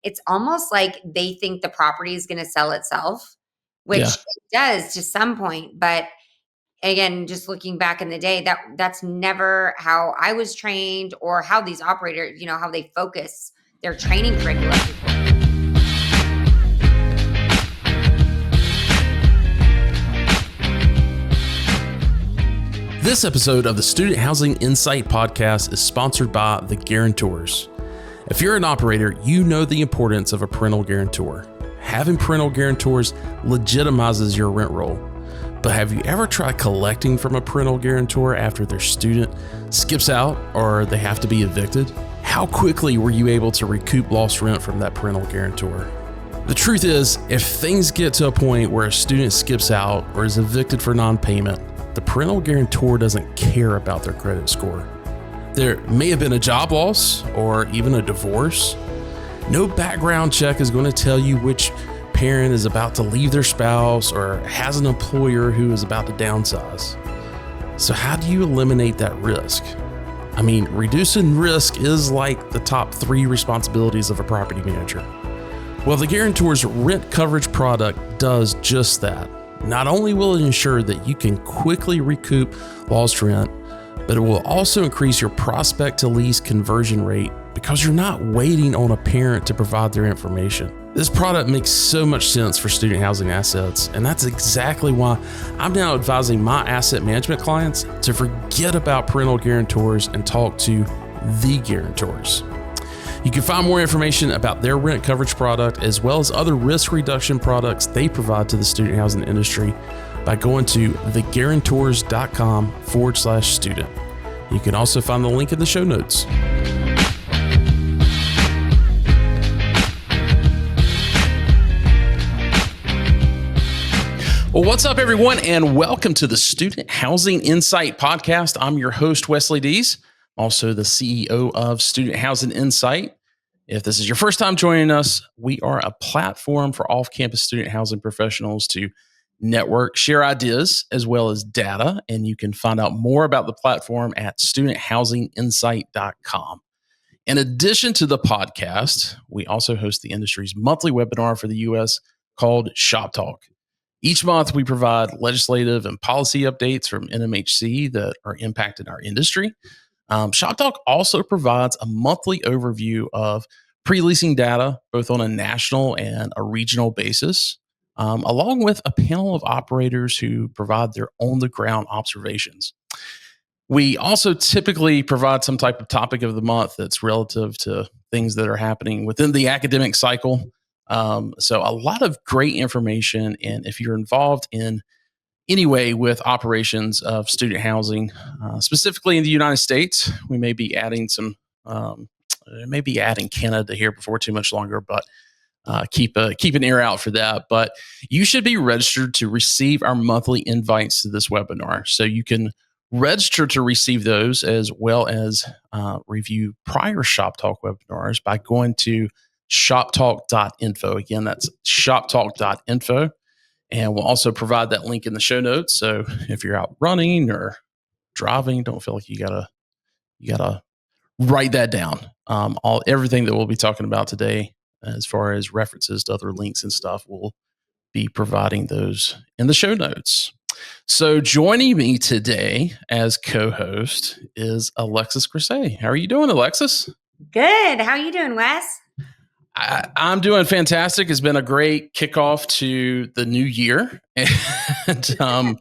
it's almost like they think the property is going to sell itself, which Yeah. it does to some point. But again, just looking back in the day, that's never how I was trained or how these operators, how they focus their training curriculum. This episode of the Student Housing Insight Podcast is sponsored by the Guarantors. If you're an operator, you know the importance of a parental guarantor. Having parental guarantors legitimizes your rent roll. But have you ever tried collecting from a parental guarantor after their student skips out or they have to be evicted? How quickly were you able to recoup lost rent from that parental guarantor? The truth is, if things get to a point where a student skips out or is evicted for non-payment, the parental guarantor doesn't care about their credit score. There may have been a job loss or even a divorce. No background check is going to tell you which parent is about to leave their spouse or has an employer who is about to downsize. So how do you eliminate that risk? I mean, reducing risk is like the top 3 responsibilities of a property manager. Well, the Guarantor's rent coverage product does just that. Not only will it ensure that you can quickly recoup lost rent, but it will also increase your prospect to lease conversion rate because you're not waiting on a parent to provide their information. This product makes so much sense for student housing assets, and that's exactly why I'm now advising my asset management clients to forget about parental guarantors and talk to the Guarantors. You can find more information about their rent coverage product as well as other risk reduction products they provide to the student housing industry by going to theguarantors.com/student. You can also find the link in the show notes. Well, what's up, everyone, and welcome to the Student Housing Insight Podcast. I'm your host, Wesley Deese, also the CEO of Student Housing Insight. If this is your first time joining us, we are a platform for off-campus student housing professionals to network, share ideas, as well as data. And you can find out more about the platform at studenthousinginsight.com. In addition to the podcast, we also host the industry's monthly webinar for the U.S. called Shop Talk. Each month, we provide legislative and policy updates from NMHC that are impacting our industry. Shop Talk also provides a monthly overview of pre-leasing data, both on a national and a regional basis, along with a panel of operators who provide their on-the-ground observations. We also typically provide some type of topic of the month that's relative to things that are happening within the academic cycle. So a lot of great information. And if you're involved in any way with operations of student housing, specifically in the United States, we may be adding Canada here before too much longer, but keep an ear out for that. But you should be registered to receive our monthly invites to this webinar. So you can register to receive those as well as review prior Shop Talk webinars by going to shoptalk.info. Again, that's shoptalk.info. And we'll also provide that link in the show notes. So if you're out running or driving, don't feel like you gotta write that down. Everything that we'll be talking about today, as far as references to other links and stuff, we'll be providing those in the show notes. So joining me today as co-host is Alexis Krisay. How are you doing, Alexis? Good. How are you doing, Wes? I'm doing fantastic. It's been a great kickoff to the new year, and but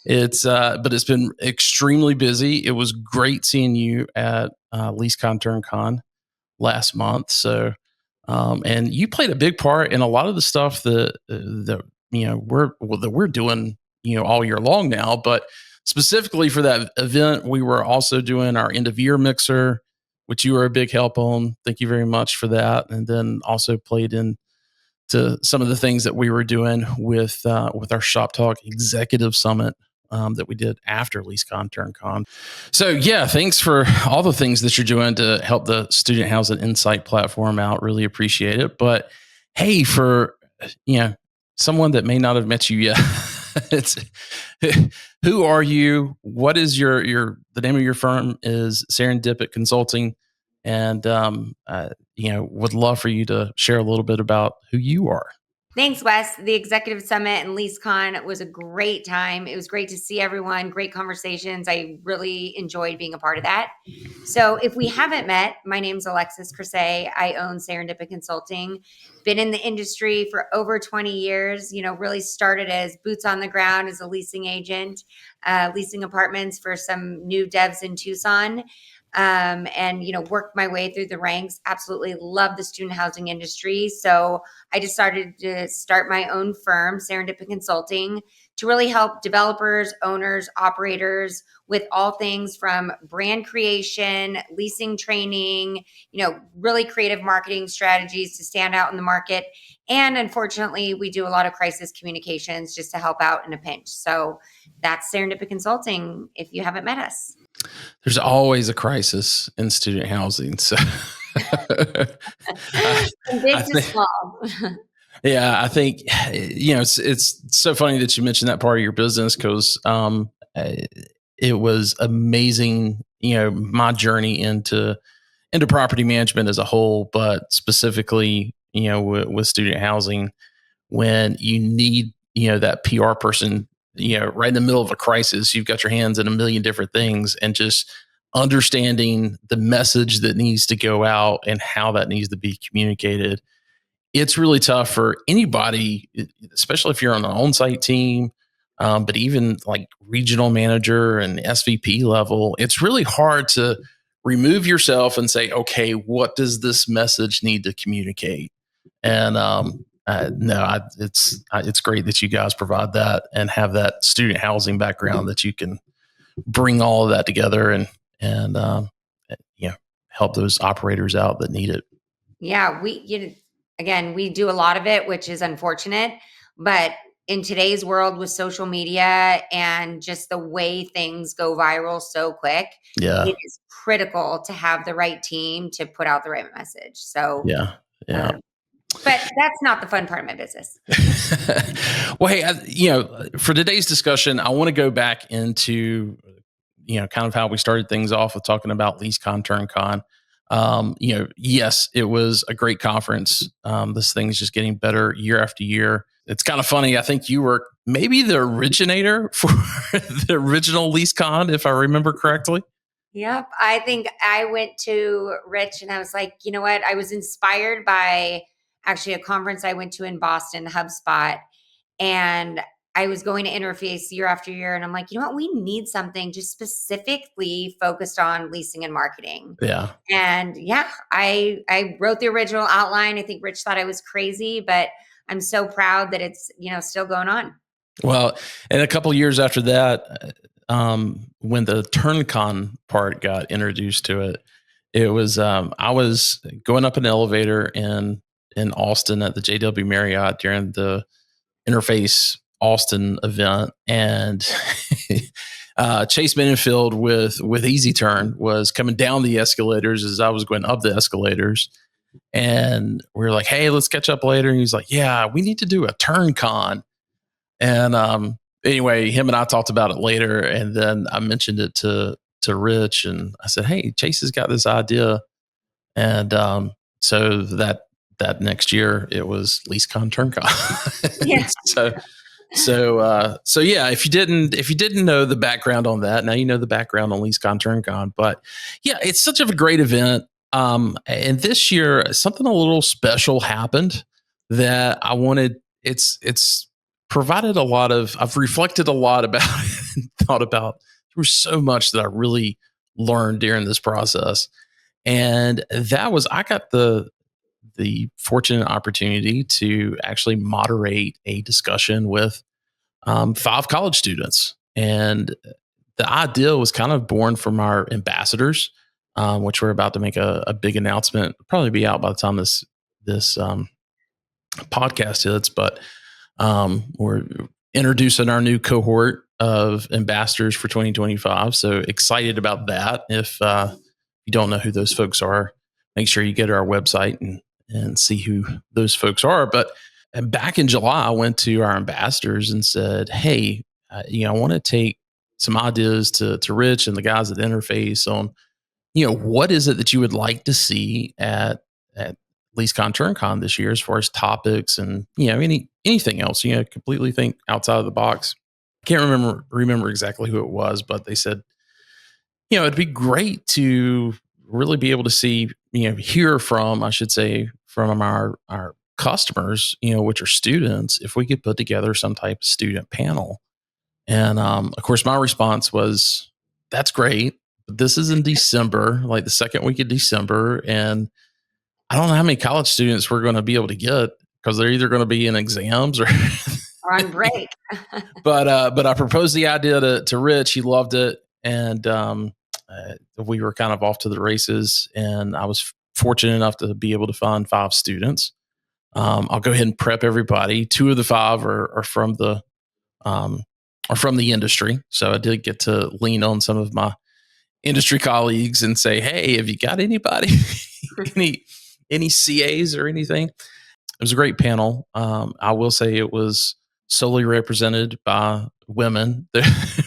it's been extremely busy. It was great seeing you at LeaseCon+TurnCon last month. So, and you played a big part in a lot of the stuff that we're doing all year long now. But specifically for that event, we were also doing our end of year mixer, which you were a big help on. Thank you very much for that. And then also played into some of the things that we were doing with our Shop Talk Executive Summit that we did after LeaseCon+TurnCon. So yeah, thanks for all the things that you're doing to help the Student Housing Insight platform out. Really appreciate it. But hey, for someone that may not have met you yet, who are you? What is the name of your firm is Serendipit Consulting. And would love for you to share a little bit about who you are. Thanks, Wes. The Executive Summit and LeaseCon was a great time. It was great to see everyone, great conversations. I really enjoyed being a part of that. So if we haven't met, my name's Alexis Krisay. I own Serendipit Consulting. Been in the industry for over 20 years, really started as boots on the ground as a leasing agent, leasing apartments for some new devs in Tucson. And worked my way through the ranks. Absolutely love the student housing industry. So I decided to start my own firm, Serendipit Consulting, to really help developers, owners, operators with all things from brand creation, leasing training, really creative marketing strategies to stand out in the market. And unfortunately, we do a lot of crisis communications just to help out in a pinch. So that's Serendipit Consulting if you haven't met us. There's always a crisis in student housing. So Big to small. Yeah, I think it's so funny that you mentioned that part of your business because it was amazing. My journey into property management as a whole, but specifically, with student housing, when you need that PR person, right in the middle of a crisis, you've got your hands in a million different things, and just understanding the message that needs to go out and how that needs to be communicated. It's really tough for anybody, especially if you're on an on-site team, but even like regional manager and SVP level, it's really hard to remove yourself and say, okay, what does this message need to communicate? And no, it's great that you guys provide that and have that student housing background that you can bring all of that together and help those operators out that need it. Yeah, we do a lot of it, which is unfortunate, but in today's world with social media and just the way things go viral so quick, Yeah, it is critical to have the right team to put out the right message. So yeah. But that's not the fun part of my business. Well, hey, for today's discussion, I want to go back into, kind of how we started things off with talking about LeaseCon+TurnCon. Yes, it was a great conference. This thing's just getting better year after year. It's kind of funny. I think you were maybe the originator for the original LeaseCon, if I remember correctly. Yep. I think I went to Rich and I was like, you know what? I was inspired by actually a conference I went to in Boston, HubSpot, and I was going to interface year after year. And I'm like, you know what? We need something just specifically focused on leasing and marketing. Yeah. And yeah, I wrote the original outline. I think Rich thought I was crazy, but I'm so proud that it's, still going on. Well, and a couple of years after that, when the TurnCon part got introduced to it, it was I was going up an elevator in Austin at the JW Marriott during the Interface Austin event, and Chase Benefield with Easy Turn was coming down the escalators as I was going up the escalators. And we were like, hey, let's catch up later. And he's like, yeah, we need to do a TurnCon. And anyway, him and I talked about it later. And then I mentioned it to Rich, and I said, hey, Chase has got this idea. And so that next year it was LeaseCon+TurnCon. Yeah. So yeah, if you didn't know the background on that, now you know the background on LeaseCon+TurnCon. But yeah, it's such a great event. And this year something a little special happened that I wanted. It's provided a lot of. I've reflected a lot about it and thought about. There was so much that I really learned during this process, and that was I got the fortunate opportunity to actually moderate a discussion with 5 college students. And the idea was kind of born from our ambassadors, which we're about to make a big announcement. Probably be out by the time this podcast hits, but we're introducing our new cohort of ambassadors for 2025. So excited about that. If you don't know who those folks are, make sure you go to our website and see who those folks are. But back in July, I went to our ambassadors and said, hey, I want to take some ideas to Rich and the guys at the Interface on, what is it that you would like to see at at LeaseCon+TurnCon this year as far as topics and, anything else, completely think outside of the box. Can't remember exactly who it was, but they said, it'd be great to really be able to see, hear from, I should say, from our customers, which are students, if we could put together some type of student panel. And of course, my response was, that's great. But this is in December, like the second week of December. And I don't know how many college students we're going to be able to get because they're either going to be in exams or on break. But I proposed the idea to Rich. He loved it. And we were kind of off to the races. And I was fortunate enough to be able to find 5 students. I'll go ahead and prep everybody. 2 of the 5 are from the industry. So I did get to lean on some of my industry colleagues and say, hey, have you got anybody, any CAs or anything? It was a great panel. I will say it was solely represented by women.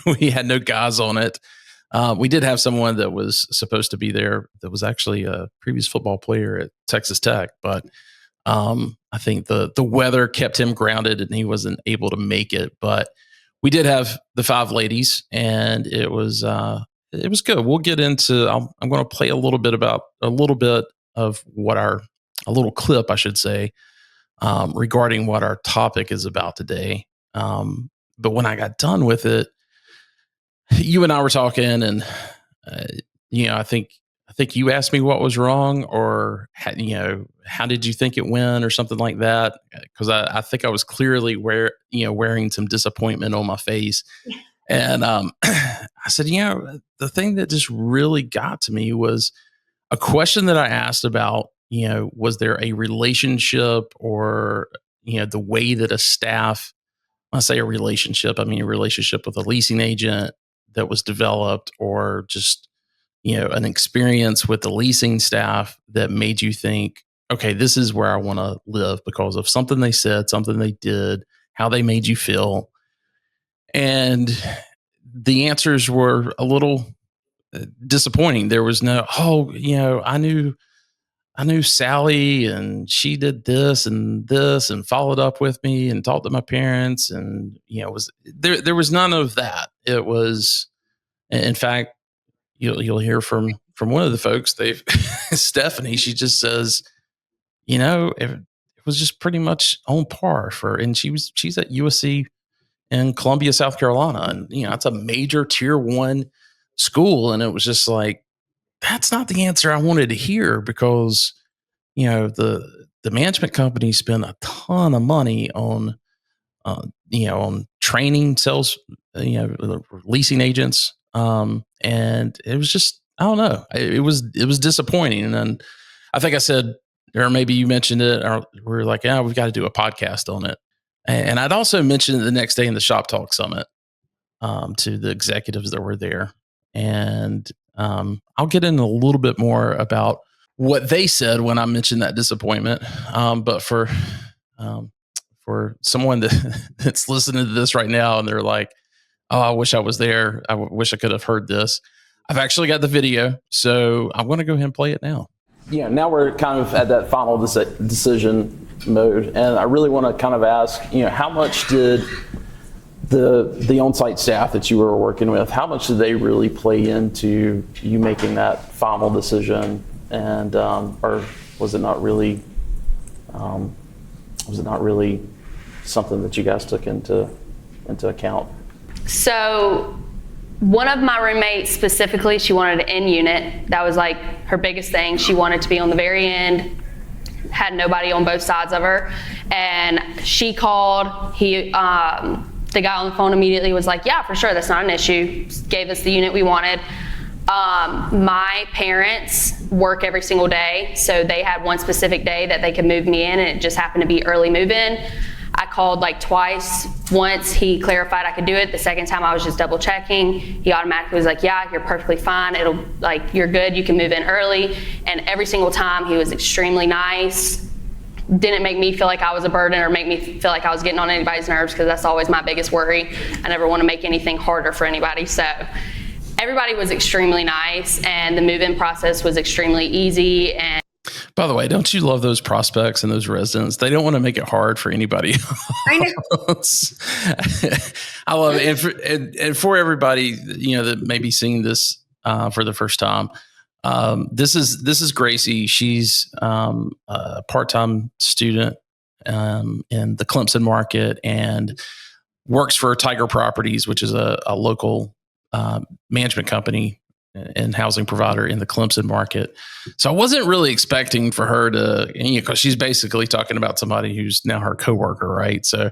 We had no guys on it. We did have someone that was supposed to be there that was actually a previous football player at Texas Tech, but I think the weather kept him grounded and he wasn't able to make it. But we did have the 5 ladies, and it was good. We'll get into. I'm going to play a little bit of what a little clip, I should say, regarding what our topic is about today. But when I got done with it, you and I were talking, and I think you asked me what was wrong, or how did you think it went, or something like that. Because I think I was clearly wearing some disappointment on my face, and I said, the thing that just really got to me was a question that I asked about, was there a relationship or the way that a staff, when I say a relationship, I mean a relationship with a leasing agent that was developed, or just an experience with the leasing staff that made you think, okay, this is where I want to live because of something they said, something they did, how they made you feel. And the answers were a little disappointing. There was no, I knew Sally and she did this and followed up with me and talked to my parents. And, there was none of that. It was, in fact, you'll hear from one of the folks, Stephanie, she just says, it was just pretty much on par and she's at USC in Columbia, South Carolina. And, it's a major tier 1 school. And it was just like, that's not the answer I wanted to hear, because, the management company spent a ton of money on training sales, leasing agents. And it was just, I don't know. It was disappointing. And I think I said, or maybe you mentioned it, or we're like, we've got to do a podcast on it. And I'd also mentioned it the next day in the Shop Talk Summit to the executives that were there. And I'll get into a little bit more about what they said when I mentioned that disappointment. But for someone that's listening to this right now and they're like, oh, I wish I was there, I wish I could have heard this, I've actually got the video. So I'm going to go ahead and play it now. Now we're kind of at that final decision mode. And I really want to kind of ask, how much did the on-site staff that you were working with, how much did they really play into you making that final decision? And or was it not really something that you guys took into account? So one of my roommates specifically, she wanted an end unit. That was like her biggest thing. She wanted to be on the very end, had nobody on both sides of her. And she called, the guy on the phone immediately was like, yeah, for sure, that's not an issue. Gave us the unit we wanted. My parents work every single day, so they had one specific day that they could move me in, and it just happened to be early move-in. I called like twice. Once he clarified I could do it. The second time I was just double checking. He automatically was like, yeah, you're perfectly fine. You're good. You can move in early. And every single time he was extremely nice. Didn't make me feel like I was a burden or make me feel like I was getting on anybody's nerves, because that's always my biggest worry. I never want to make anything harder for anybody. So everybody was extremely nice, and the move-in process was extremely easy. And By the way, don't you love those prospects and those residents? They don't want to make it hard for anybody else. I love it. And for everybody, that may be seeing this for the first time, this is Gracie. She's a part-time student in the Clemson market and works for Tiger Properties, which is a local management company and housing provider in the Clemson market. So I wasn't really expecting for her to, because she's basically talking about somebody who's now her coworker, right? So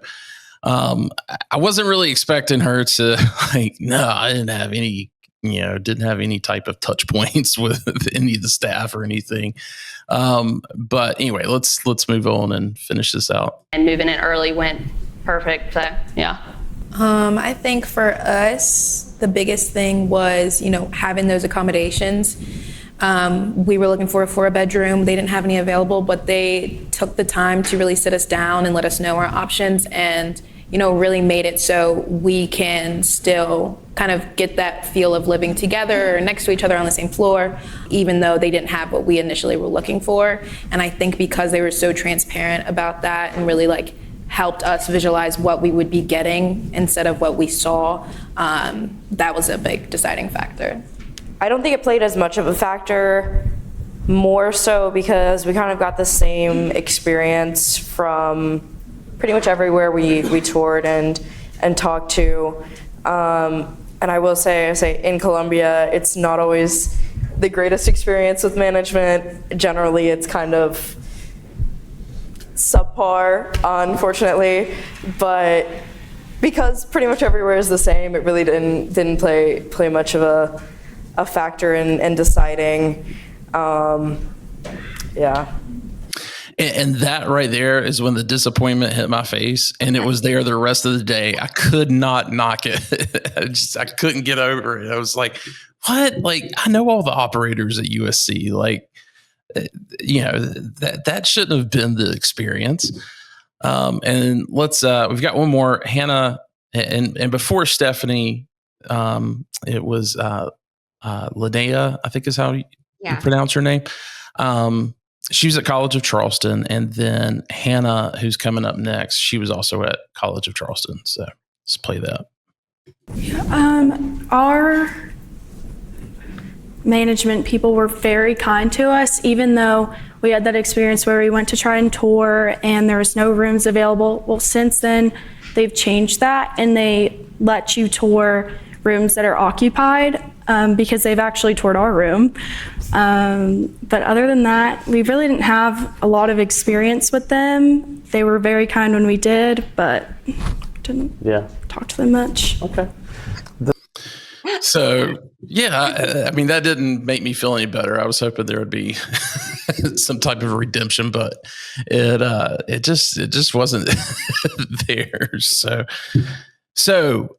I wasn't really expecting her to no, I didn't have any type of touch points with any of the staff or anything. But anyway, let's move on and finish this out. And moving in early went perfect. So yeah. I think for us, the biggest thing was, having those accommodations. We were looking for a 4-bedroom. They didn't have any available, but they took the time to really sit us down and let us know our options and, really made it so we can still kind of get that feel of living together next to each other on the same floor, even though they didn't have what we initially were looking for. And I think because they were so transparent about that and really helped us visualize what we would be getting instead of what we saw, that was a big deciding factor. I don't think it played as much of a factor, more so because we kind of got the same experience from pretty much everywhere we toured and talked to. And I will say in Columbia, it's not always the greatest experience with management. Generally, it's kind of subpar, unfortunately, but because pretty much everywhere is the same, it really didn't play much of a factor in deciding. Yeah. And that right there is when the disappointment hit my face, and it was there the rest of the day. I could not knock it. I couldn't get over it. I was like, what? I know all the operators at USC. That shouldn't have been the experience. And we've got one more, Hannah, and before Stephanie, it was Linnea, I think is how you pronounce her name. She was at College of Charleston, and then Hannah, who's coming up next, she was also at College of Charleston. So let's play that. Our management people were very kind to us, even though we had that experience where we went to try and tour and there was no rooms available. Well, since then, they've changed that and they let you tour rooms that are occupied because they've actually toured our room. But other than that, we really didn't have a lot of experience with them. They were very kind when we did, but didn't talk to them much. Okay. So, that didn't make me feel any better. I was hoping there would be some type of redemption, but it just wasn't there. So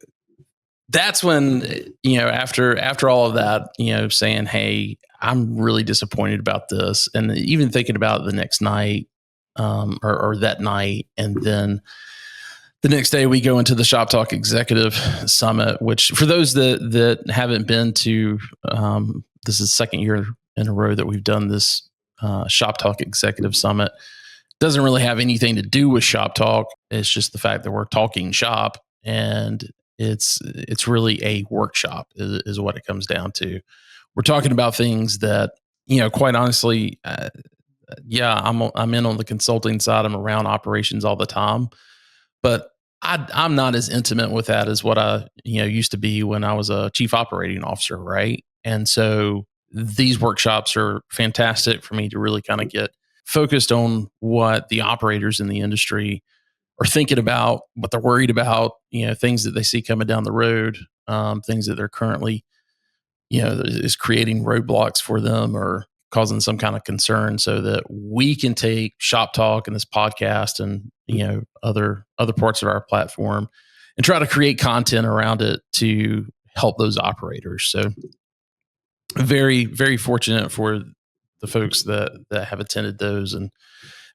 that's when, after all of that, saying, hey, I'm really disappointed about this. And even thinking about it the next night, or that night. And then the next day we go into the Shop Talk Executive Summit, which for those that haven't been to, this is the second year in a row that we've done this Shop Talk Executive Summit. Doesn't really have anything to do with Shop Talk. It's just the fact that we're talking shop, and it's really a workshop is what it comes down to. We're talking about things that, quite honestly, I'm in on the consulting side. I'm around operations all the time, but I'm not as intimate with that as what I used to be when I was a chief operating officer, right? And so these workshops are fantastic for me to really kind of get focused on what the operators in the industry are thinking about, what they're worried about, things that they see coming down the road, things that they're currently, is creating roadblocks for them or causing some kind of concern, so that we can take Shop Talk and this podcast and, other parts of our platform and try to create content around it to help those operators. So very, very fortunate for the folks that have attended those. And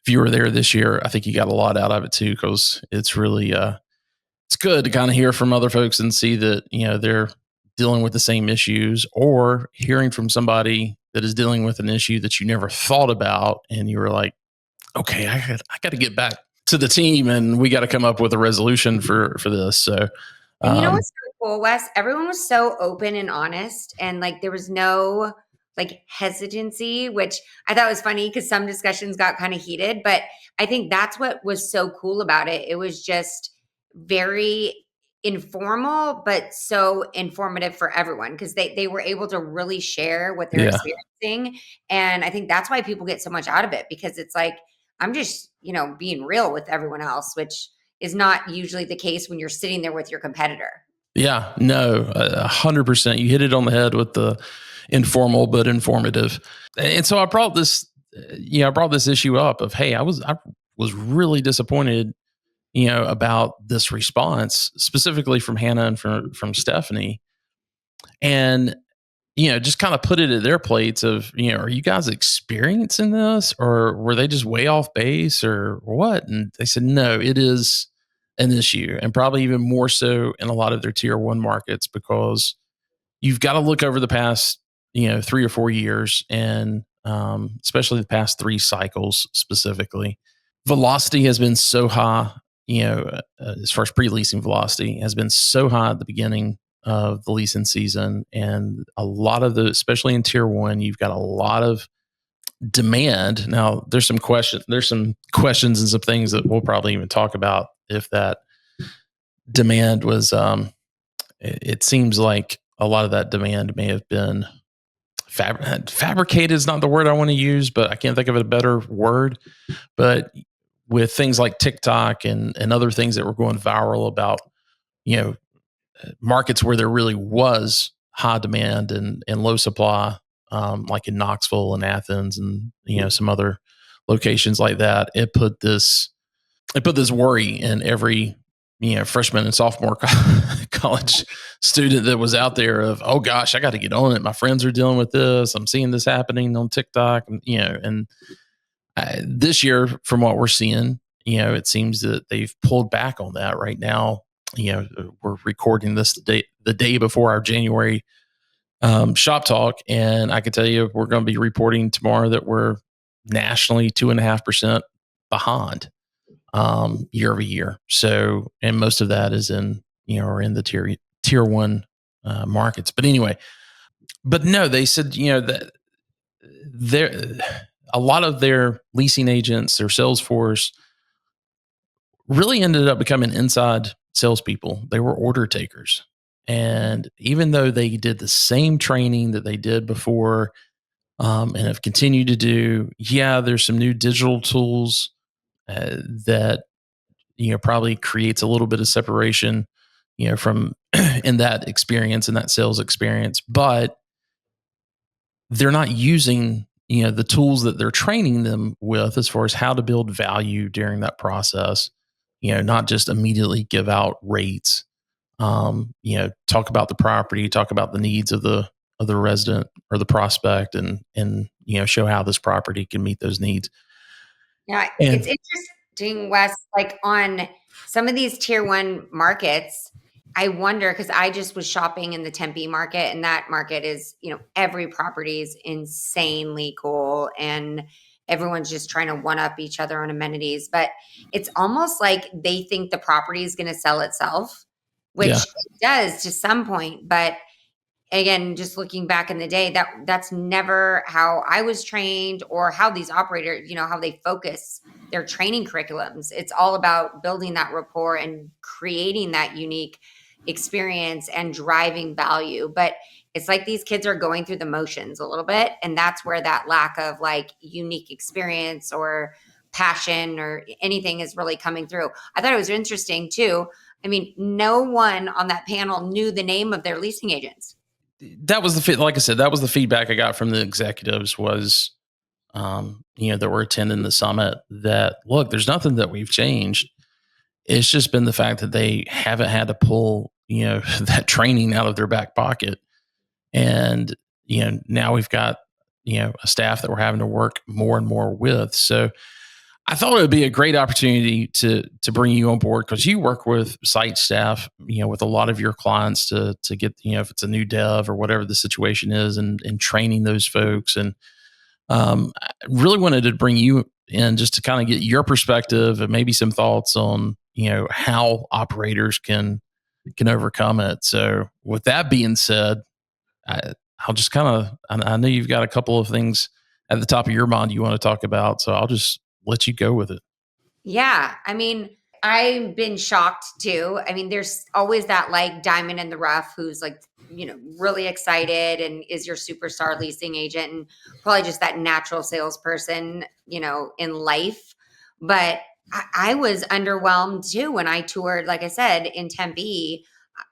if you were there this year, I think you got a lot out of it too, because it's really, it's good to kind of hear from other folks and see that, they're dealing with the same issues, or hearing from somebody that is dealing with an issue that you never thought about, and you were like, okay, I got to get back to the team, and we got to come up with a resolution for this. So, And you know what's so cool, Wes? Everyone was so open and honest, and like there was no like hesitancy, which I thought was funny because some discussions got kind of heated. But I think that's what was so cool about it. It was just very informal, but so informative for everyone because they were able to really share what they're yeah, experiencing. And I think that's why people get so much out of it because it's like, I'm just, being real with everyone else, which is not usually the case when you're sitting there with your competitor. yeah, no, 100%. You hit it on the head with the informal but informative. And so I brought this, issue up of, hey, I was really disappointed, about this response specifically from Hannah and from Stephanie, and just kind of put it at their plates of, are you guys experiencing this, or were they just way off base, or what? And they said, no, it is an issue, and probably even more so in a lot of their tier one markets, because you've got to look over the past, 3 or 4 years, and especially the past 3 cycles specifically. Velocity has been so high, as far as pre-leasing velocity has been so high at the beginning of the leasing season. And a lot of especially in tier one, you've got a lot of demand. Now there's some questions and some things that we'll probably even talk about if that demand was, it seems like a lot of that demand may have been fabricated is not the word I want to use, but I can't think of a better word. But with things like TikTok and other things that were going viral about, markets where there really was high demand and low supply, like in Knoxville and Athens and, some other locations like that, it put this worry in every, freshman and sophomore college student that was out there of, oh gosh, I got to get on it. My friends are dealing with this. I'm seeing this happening on TikTok, and this year, from what we're seeing, it seems that they've pulled back on that right now. We're recording this the day before our January shop talk, and I can tell you we're going to be reporting tomorrow that we're nationally 2.5% behind year over year. So, and most of that is in are in the tier one markets. But anyway, but no, they said that there a lot of their leasing agents, their sales force, really ended up becoming inside salespeople. They were order takers. And even though they did the same training that they did before, and have continued to do, there's some new digital tools that, probably creates a little bit of separation, from in that experience, in that sales experience. But they're not using the tools that they're training them with as far as how to build value during that process, not just immediately give out rates, talk about the property, talk about the needs of the resident or the prospect, and show how this property can meet those needs. Yeah, And it's interesting, Wes, like on some of these tier one markets, I wonder because I just was shopping in the Tempe market, and that market is, every property is insanely cool, and everyone's just trying to one up each other on amenities. But it's almost like they think the property is going to sell itself, which yeah, it does to some point. But again, just looking back in the day, that's never how I was trained or how these operators, how they focus their training curriculums. It's all about building that rapport and creating that unique experience and driving value. But it's like these kids are going through the motions a little bit. And that's where that lack of like unique experience or passion or anything is really coming through. I thought it was interesting too. I mean, no one on that panel knew the name of their leasing agents. that was like I said, that was the feedback I got from the executives was, that were attending the summit, that look, there's nothing that we've changed. It's just been the fact that they haven't had to pull, that training out of their back pocket. And, now we've got, a staff that we're having to work more and more with. So I thought it would be a great opportunity to bring you on board because you work with site staff, with a lot of your clients to get, if it's a new dev or whatever the situation is, and training those folks. And I really wanted to bring you in just to kind of get your perspective and maybe some thoughts on, how operators can overcome it. So with that being said, I'll just I know you've got a couple of things at the top of your mind you want to talk about. So I'll just let you go with it. Yeah. I mean, I've been shocked too. I mean, there's always that like diamond in the rough who's like, really excited and is your superstar leasing agent, and probably just that natural salesperson, in life. But I was underwhelmed too when I toured, like I said, in Tempe.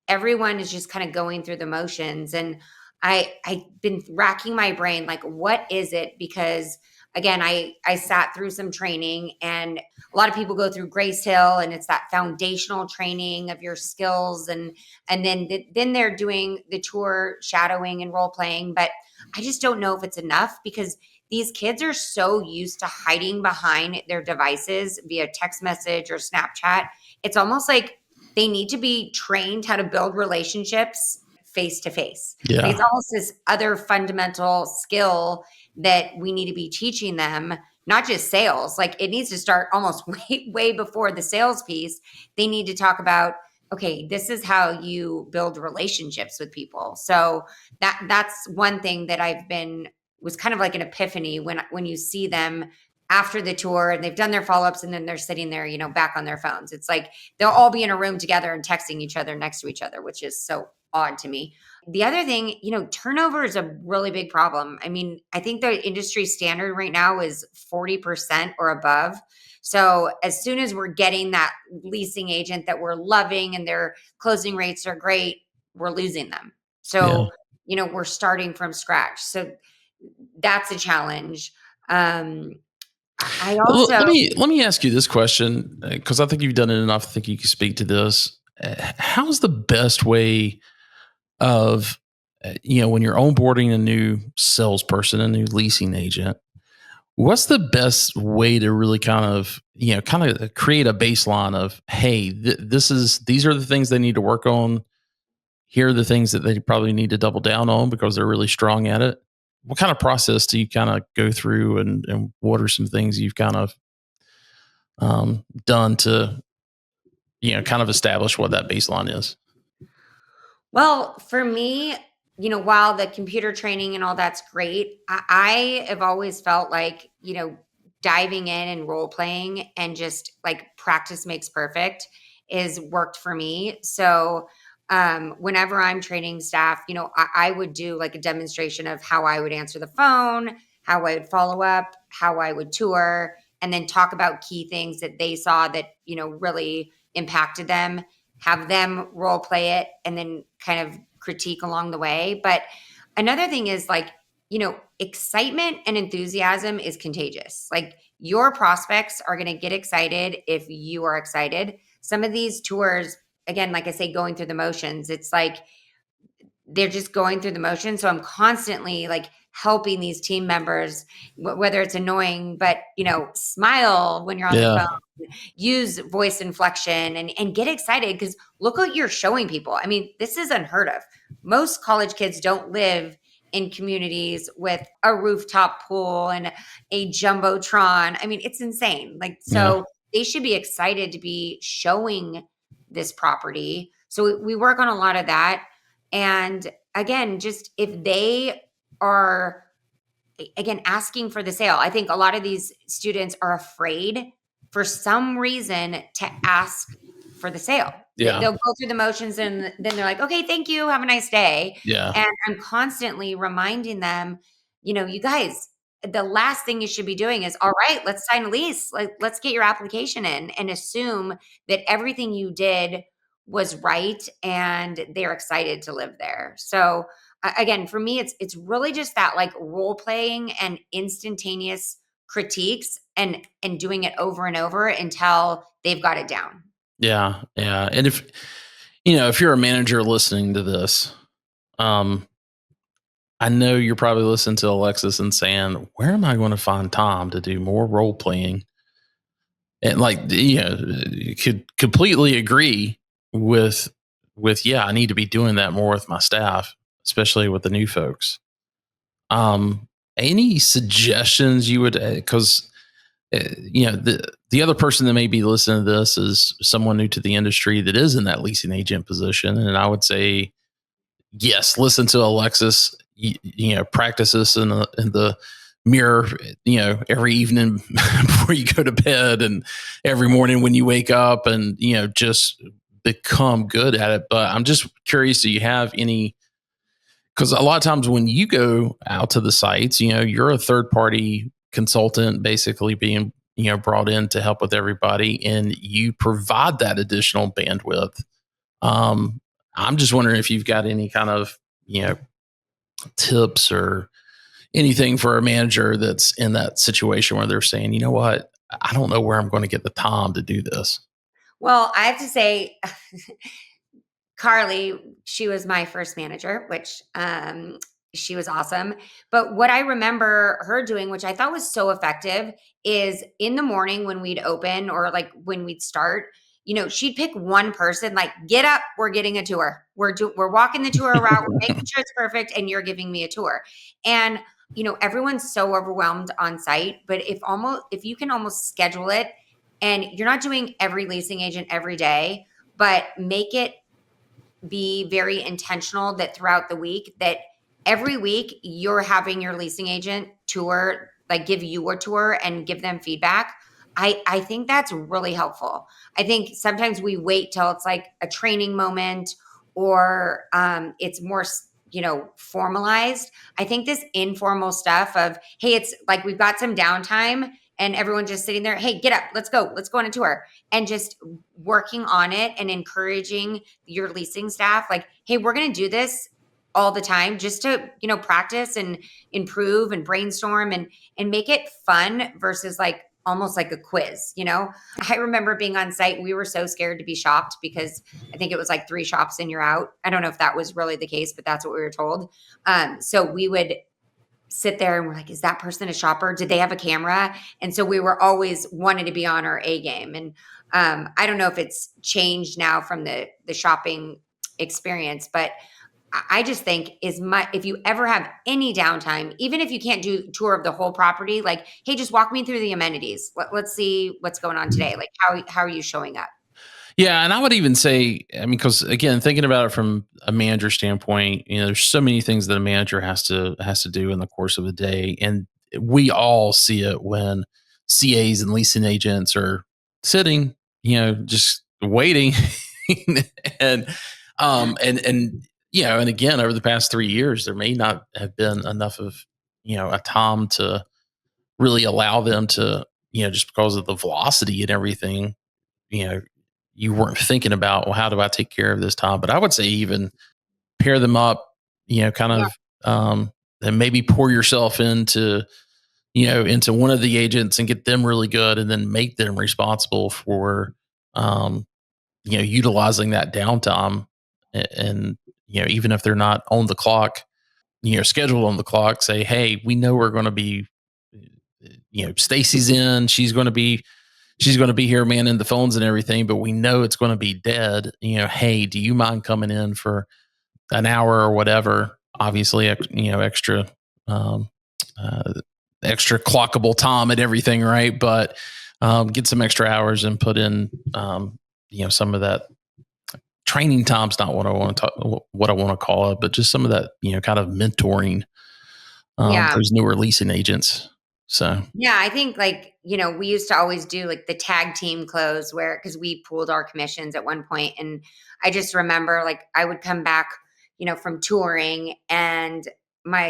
Everyone is just kind of going through the motions. And I've been racking my brain, like, what is it? Because again, I sat through some training, and a lot of people go through Grace Hill, and it's that foundational training of your skills. And then they're doing the tour shadowing and role playing. But I just don't know if it's enough, because these kids are so used to hiding behind their devices via text message or Snapchat. It's almost like they need to be trained how to build relationships face to face. Yeah. It's almost this other fundamental skill that we need to be teaching them, not just sales. Like, it needs to start almost way before the sales piece. They need to talk about, okay, this is how you build relationships with people. So that's one thing that was kind of like an epiphany when you see them after the tour and they've done their follow-ups, and then they're sitting there, back on their phones. It's like they'll all be in a room together and texting each other next to each other, which is so odd to me. The other thing, turnover is a really big problem. I mean, I think the industry standard right now is 40% or above. So as soon as we're getting that leasing agent that we're loving and their closing rates are great, we're losing them. So, we're starting from scratch. So that's a challenge. I also Let me ask you this question, because I think you've done it enough. I think you can speak to this. How's the best way of, when you're onboarding a new salesperson, a new leasing agent, what's the best way to really kind of create a baseline of, hey, these are the things they need to work on. Here are the things that they probably need to double down on because they're really strong at it. What kind of process do you kind of go through, and what are some things you've kind of done to, kind of establish what that baseline is? Well, for me, while the computer training and all that's great, I have always felt like, diving in and role playing and just like practice makes perfect is worked for me. So whenever I'm training staff, I would do like a demonstration of how I would answer the phone, how I would follow up, how I would tour, and then talk about key things that they saw that, really impacted them, have them role play it, and then kind of critique along the way. But another thing is like, excitement and enthusiasm is contagious. Like, your prospects are going to get excited if you are excited. Some of these tours, again, like I say, going through the motions, it's like they're just going through the motions. So I'm constantly like helping these team members, whether it's annoying, but smile when you're on the phone, use voice inflection, and get excited, because look what you're showing people. I mean, this is unheard of. Most college kids don't live in communities with a rooftop pool and a jumbotron. I mean, it's insane. Like, so they should be excited to be showing this property. So we work on a lot of that. And again, just if they are, again, asking for the sale, I think a lot of these students are afraid for some reason to ask for the sale. Yeah. They'll go through the motions, and then they're like, okay, thank you. Have a nice day. Yeah. And I'm constantly reminding them, you guys, the last thing you should be doing is, all right, let's sign a lease. Let's get your application in, and assume that everything you did was right and they're excited to live there. So again, for me, it's really just that like role playing and instantaneous critiques, and doing it over and over until they've got it down. Yeah. Yeah. And if you're a manager listening to this, I know you're probably listening to Alexis and saying, where am I going to find time to do more role playing And could completely agree with, yeah, I need to be doing that more with my staff, especially with the new folks. Any suggestions you would, because the other person that may be listening to this is someone new to the industry that is in that leasing agent position, and I would say, yes, listen to Alexis. Practice this in the mirror, every evening before you go to bed, and every morning when you wake up, and just become good at it. But I'm just curious, do you have any? Because a lot of times when you go out to the sites, you're a third party consultant basically being, brought in to help with everybody, and you provide that additional bandwidth. I'm just wondering if you've got any kind of, tips or anything for a manager that's in that situation where they're saying, you know what, I don't know where I'm going to get the time to do this. Well, I have to say, Carly, she was my first manager, which she was awesome. But what I remember her doing, which I thought was so effective, is in the morning when we'd open or like when we'd start, she'd pick one person, like, get up, we're getting a tour. We're walking the tour route, we're making sure it's perfect, and you're giving me a tour. And everyone's so overwhelmed on site, but if you can almost schedule it, and you're not doing every leasing agent every day, but make it be very intentional that throughout the week, that every week you're having your leasing agent tour, like give you a tour and give them feedback. I think that's really helpful. I think sometimes we wait till it's like a training moment, or it's more formalized. I think this informal stuff of, hey, it's like we've got some downtime and everyone just sitting there, hey, get up, let's go on a tour, and just working on it and encouraging your leasing staff, like, hey, we're going to do this all the time just to practice and improve and brainstorm and make it fun versus like almost like a quiz. I remember being on site, we were so scared to be shopped because I think it was like 3 shops and you're out. I don't know if that was really the case, but that's what we were told. So we would sit there and we're like, is that person a shopper? Did they have a camera? And so we were always wanting to be on our A game. And I don't know if it's changed now from the shopping experience, but I just think if you ever have any downtime, even if you can't do a tour of the whole property, like, hey, just walk me through the amenities. Let's see what's going on today. Like, how are you showing up? Yeah, and I would even say, I mean, because again, thinking about it from a manager standpoint, there's so many things that a manager has to do in the course of a day, and we all see it when CAs and leasing agents are sitting, just waiting, and and again, over the past 3 years, there may not have been enough of a time to really allow them to just because of the velocity and everything, you know you weren't thinking about, well, how do I take care of this time? But I would say even pair them up, kind of, and maybe pour yourself into one of the agents and get them really good, and then make them responsible for, utilizing that downtime. And, even if they're not on the clock, scheduled on the clock, say, hey, we know we're going to be, Stacy's in, she's going to be here manning the phones and everything, but we know it's going to be dead. Hey, do you mind coming in for an hour or whatever? Obviously, extra, extra clockable time and everything, right? But get some extra hours and put in, some of that training time's not what I want to call it, but just some of that, kind of mentoring those newer leasing agents. So yeah, I think we used to always do like the tag team close because we pooled our commissions at one point. And I just remember like I would come back, from touring, and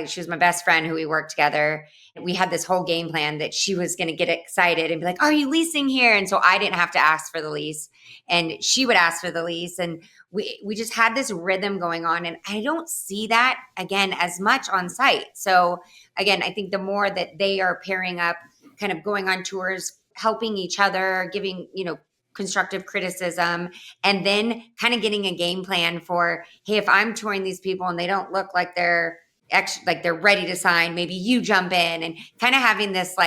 she was my best friend who we worked together. We had this whole game plan that she was going to get excited and be like, are you leasing here? And so I didn't have to ask for the lease, and she would ask for the lease. And we just had this rhythm going on. And I don't see that again as much on site. So again, I think the more that they are pairing up, kind of going on tours, helping each other, giving, constructive criticism, and then kind of getting a game plan for, hey, if I'm touring these people and they don't look like they're ready to sign, maybe you jump in, and kind of having this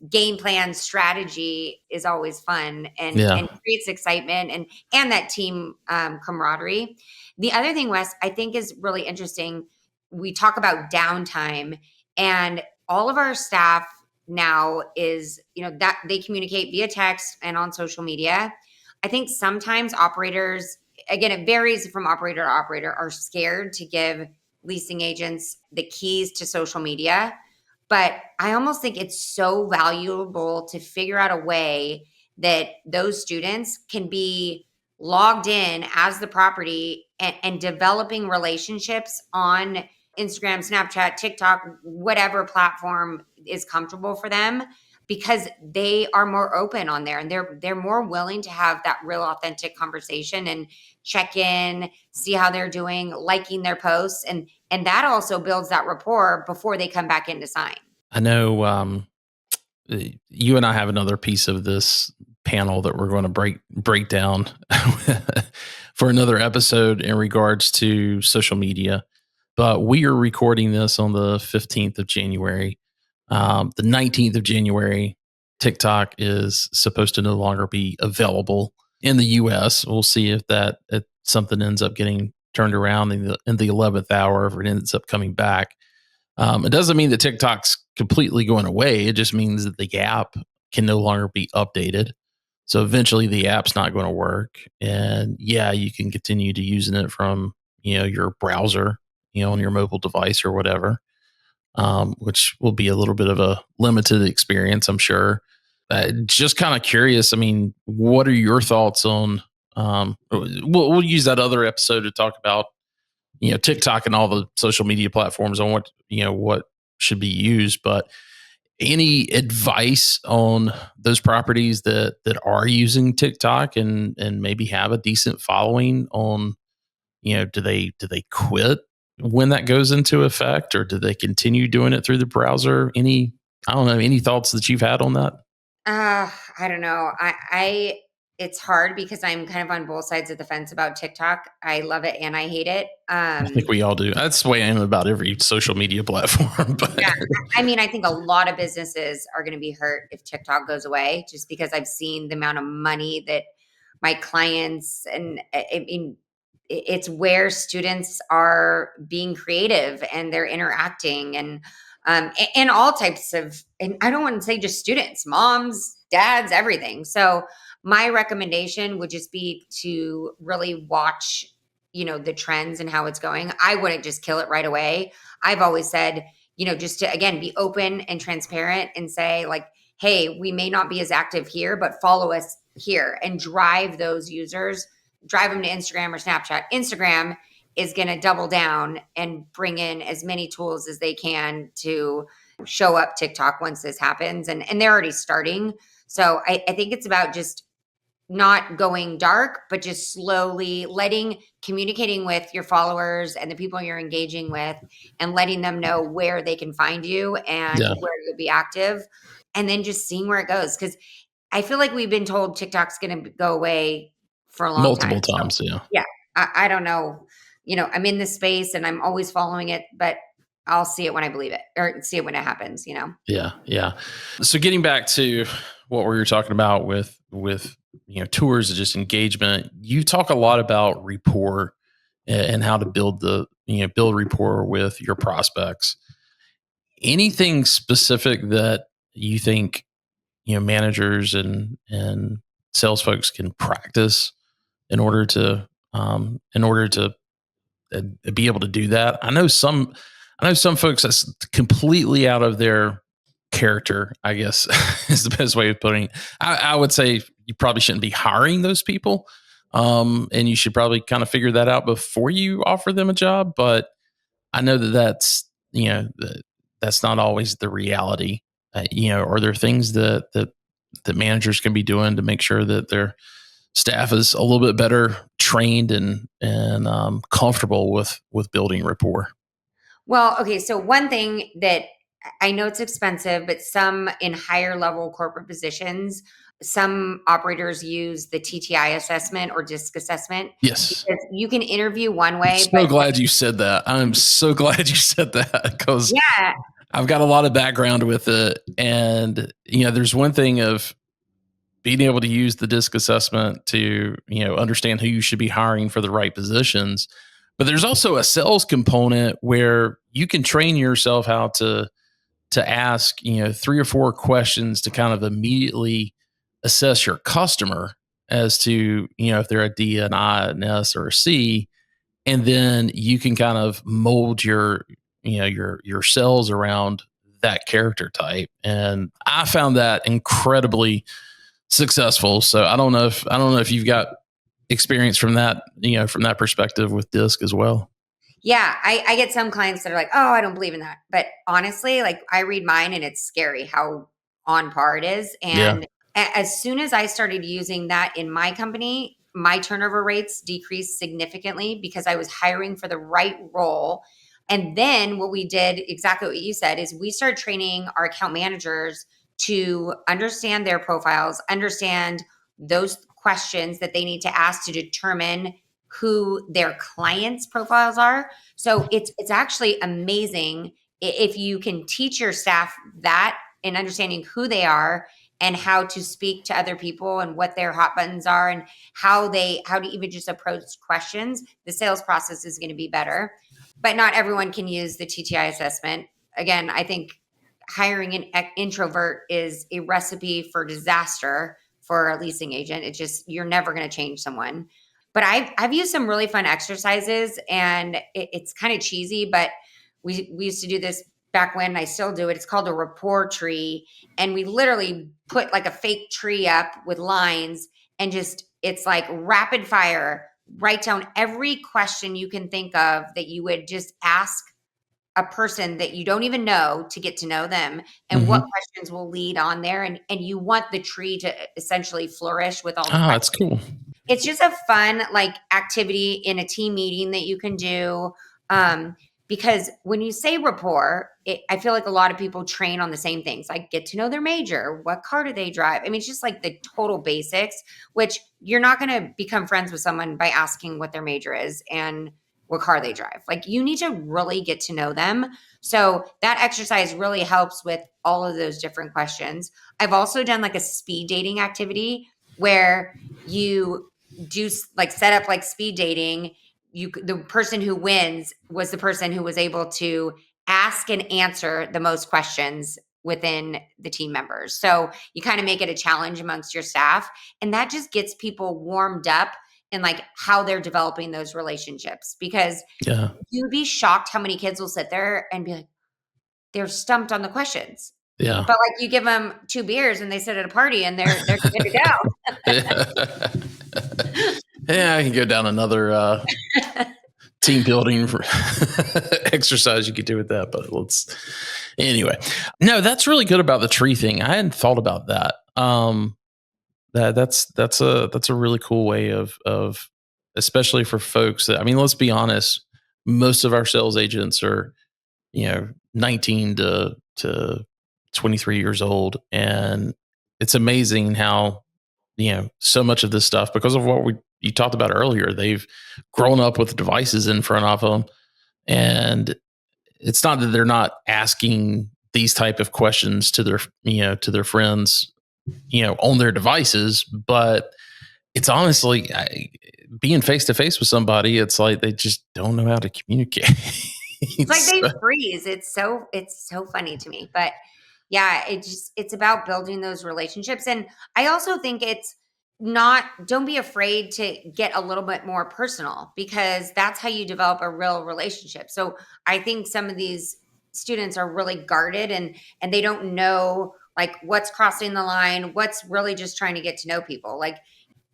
game plan strategy is always fun and creates excitement and that team camaraderie. The other thing, Wes, I think is really interesting. We talk about downtime, and all of our staff now is, that they communicate via text and on social media. I think sometimes operators, again, it varies from operator to operator, are scared to give leasing agents the keys to social media. But I almost think it's so valuable to figure out a way that those students can be logged in as the property and developing relationships on Instagram, Snapchat, TikTok, whatever platform is comfortable for them, because they are more open on there and they're more willing to have that real authentic conversation and check in, see how they're doing, liking their posts. And that also builds that rapport before they come back in to sign. I know you and I have another piece of this panel that we're going to break down for another episode in regards to social media. But we are recording this on the 15th of January. The 19th of January, TikTok is supposed to no longer be available in the US. We'll see if something ends up getting turned around in the 11th hour, if it ends up coming back. It doesn't mean that TikTok's completely going away. It just means that the app can no longer be updated. So eventually the app's not going to work. And you can continue to using it from, your browser, on your mobile device or whatever, which will be a little bit of a limited experience, I'm sure. Just kind of curious. I mean, what are your thoughts on, we'll use that other episode to talk about, TikTok and all the social media platforms on what should be used. But any advice on those properties that are using TikTok and maybe have a decent following on, do they quit when that goes into effect, or do they continue doing it through the browser? Any thoughts that you've had on that? I don't know. It's hard because I'm kind of on both sides of the fence about TikTok. I love it and I hate it. I think we all do. That's the way I am about every social media platform. But yeah, I mean, I think a lot of businesses are going to be hurt if TikTok goes away, just because I've seen the amount of money that my clients, and I mean, it's where students are being creative and they're interacting and all types of, and I don't want to say just students, moms, dads, everything. So my recommendation would just be to really watch, the trends and how it's going. I wouldn't just kill it right away. I've always said, just to, again, be open and transparent and say like, hey, we may not be as active here, but follow us here and drive those users, drive them to Instagram or Snapchat. Instagram is going to double down and bring in as many tools as they can to show up TikTok once this happens. And they're already starting. So I think it's about just not going dark, but just slowly communicating with your followers and the people you're engaging with and letting them know where they can find you and where you'll be active, and then just seeing where it goes. Because I feel like we've been told TikTok's going to go away for a long multiple time. times. So, I don't know. I'm in this space and I'm always following it, but I'll see it when I believe it, or see it when it happens, Yeah. So getting back to what we were talking about with tours and just engagement, you talk a lot about rapport and how to build rapport with your prospects. Anything specific that you think, managers and sales folks can practice in order to be able to do that? I know some folks that's completely out of their character, I guess is the best way of putting it. I would say you probably shouldn't be hiring those people. And you should probably kind of figure that out before you offer them a job. But I know that's not always the reality. Are there things that managers can be doing to make sure that their staff is a little bit better trained and comfortable with building rapport? Well, okay. So one thing that I know, it's expensive, but some in higher level corporate positions, some operators use the TTI assessment or DISC assessment. Yes. Because you can interview one way. I'm so glad you said that. I'm so glad you said that, because I've got a lot of background with it. And, there's one thing of being able to use the DISC assessment to, understand who you should be hiring for the right positions. But there's also a sales component where you can train yourself how to ask, 3 or 4 questions to kind of immediately assess your customer as to, if they're a D, an I, an S, or a C. And then you can kind of mold your sales around that character type. And I found that incredibly successful. So I don't know if you've got experience from that, from that perspective with DISC as well. Yeah, I get some clients that are like, oh, I don't believe in that. But honestly, like I read mine and it's scary how on par it is. And as soon as I started using that in my company, my turnover rates decreased significantly because I was hiring for the right role. And then what we did, exactly what you said, is we started training our account managers to understand their profiles, understand those questions that they need to ask to determine who their clients' profiles are. So it's actually amazing if you can teach your staff that and understanding who they are and how to speak to other people and what their hot buttons are and how to even just approach questions. The sales process is going to be better. But not everyone can use the TTI assessment. Again, I think hiring an introvert is a recipe for disaster for a leasing agent. It's just, you're never going to change someone. But I've used some really fun exercises, and it's kind of cheesy, but we used to do this back when. I still do it. It's called a rapport tree. And we literally put like a fake tree up with lines and just, it's like rapid fire, write down every question you can think of that you would just ask a person that you don't even know to get to know them, and what questions will lead on there. And you want the tree to essentially flourish with all the questions. That's cool. It's just a fun like activity in a team meeting that you can do. Because when you say rapport, I feel like a lot of people train on the same things, like get to know their major, what car do they drive? I mean, it's just like the total basics, which you're not going to become friends with someone by asking what their major is and what car they drive. Like you need to really get to know them. So that exercise really helps with all of those different questions. I've also done like a speed dating activity where you do like set up like speed dating. The person who wins was the person who was able to ask and answer the most questions within the team members. So you kind of make it a challenge amongst your staff, and that just gets people warmed up and like how they're developing those relationships. Because you'd be shocked how many kids will sit there and be like, they're stumped on the questions. Yeah. But like you give them 2 beers and they sit at a party and they're good to go. Yeah, I can go down another team building exercise you could do with that, but anyway. No, that's really good about the tree thing. I hadn't thought about that. That's a really cool way of especially for folks that, I mean, let's be honest, most of our sales agents are 19 to 23 years old, and it's amazing how so much of this stuff, because of what you talked about earlier, they've grown up with devices in front of them, and it's not that they're not asking these type of questions to their friends on their devices, but it's honestly being face to face with somebody, it's like they just don't know how to communicate. It's like they freeze. It's so funny to me. But yeah, it's about building those relationships. And I also think don't be afraid to get a little bit more personal, because that's how you develop a real relationship. So I think some of these students are really guarded and they don't know like what's crossing the line, what's really just trying to get to know people. Like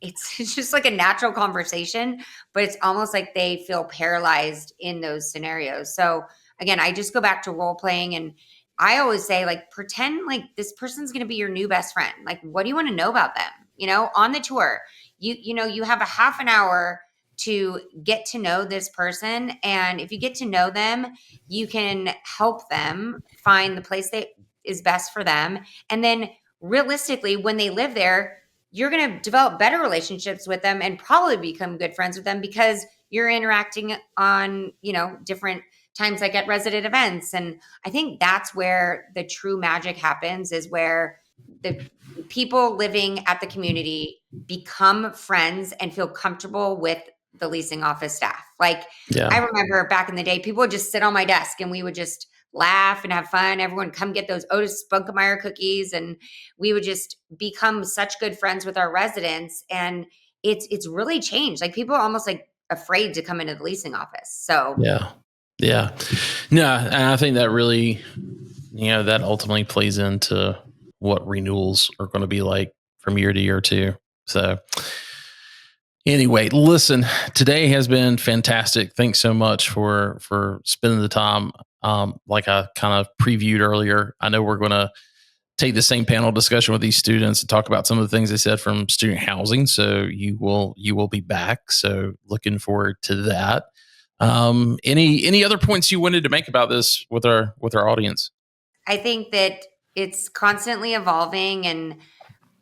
it's just like a natural conversation, but it's almost like they feel paralyzed in those scenarios. So again, I just go back to role playing, and I always say like, pretend like this person's going to be your new best friend. Like, what do you want to know about them? On the tour, you have a half an hour to get to know this person. And if you get to know them, you can help them find the place that is best for them. And then realistically, when they live there, you're going to develop better relationships with them and probably become good friends with them, because you're interacting on, different times like at resident events. And I think that's where the true magic happens, is where the people living at the community become friends and feel comfortable with the leasing office staff. Like, Yeah. I remember back in the day, people would just sit on my desk and we would just laugh and have fun. Everyone come get those Otis Spunkemeyer cookies, and we would just become such good friends with our residents. And it's really changed. Like, people are almost like afraid to come into the leasing office. So Yeah. Yeah. No, and I think that really, that ultimately plays into what renewals are going to be like from year to year too. So anyway, listen, today has been fantastic. Thanks so much for spending the time. Like I kind of previewed earlier, I know we're going to take the same panel discussion with these students and talk about some of the things they said from student housing. So you will be back. So looking forward to that. Any other points you wanted to make about this with our audience? I think that it's constantly evolving. And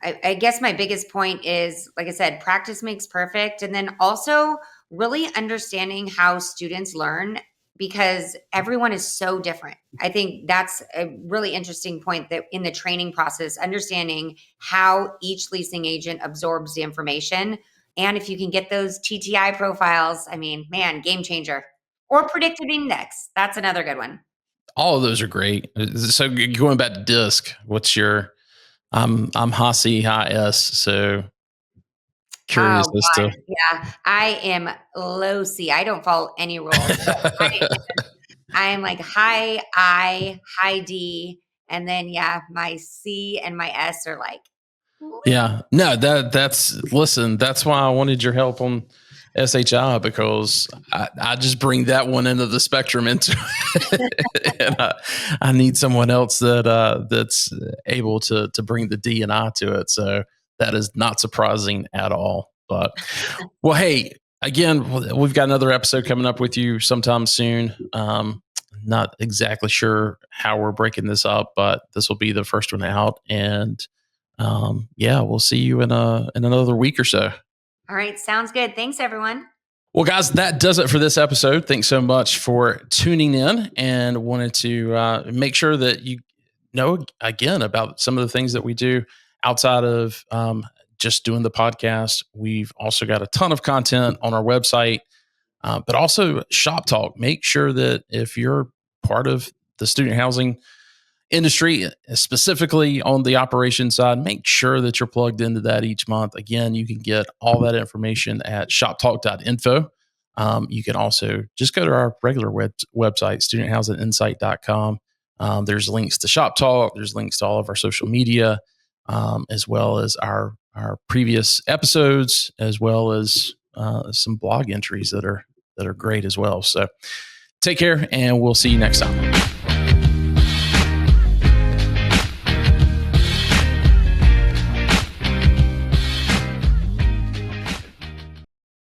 I guess my biggest point is, like I said, practice makes perfect. And then also really understanding how students learn, because everyone is so different. I think that's a really interesting point, that in the training process, understanding how each leasing agent absorbs the information. And if you can get those TTI profiles, I mean, man, game changer. Or predictive index. That's another good one. All of those are great. So going back to DISC, what's your, I'm high S, so curious Oh, as God. Yeah, I am low C. I don't follow any rules. So I am like high I, high D, and then my C and my S are like, Yeah, no, listen, that's why I wanted your help on SHI, because I just bring that one end of the spectrum into it. And I need someone else that's able to bring the D and I to it. So that is not surprising at all. But well, hey, again, we've got another episode coming up with you sometime soon. Not exactly sure how we're breaking this up, but this will be the first one out. And we'll see you in another week or so. all right, sounds good. Thanks, everyone. Well, guys, that does it for this episode. Thanks so much for tuning in, and wanted to make sure that you know again about some of the things that we do outside of just doing the podcast. We've also got a ton of content on our website, but also Shop Talk. Make sure that if you're part of the student housing industry, specifically on the operations side, make sure that you're plugged into that each month. Again, you can get all that information at shoptalk.info. You can also just go to our regular website, studenthousinginsight.com. There's links to Shop Talk. There's links to all of our social media, as well as our previous episodes, as well as some blog entries that are great as well. So take care, and we'll see you next time.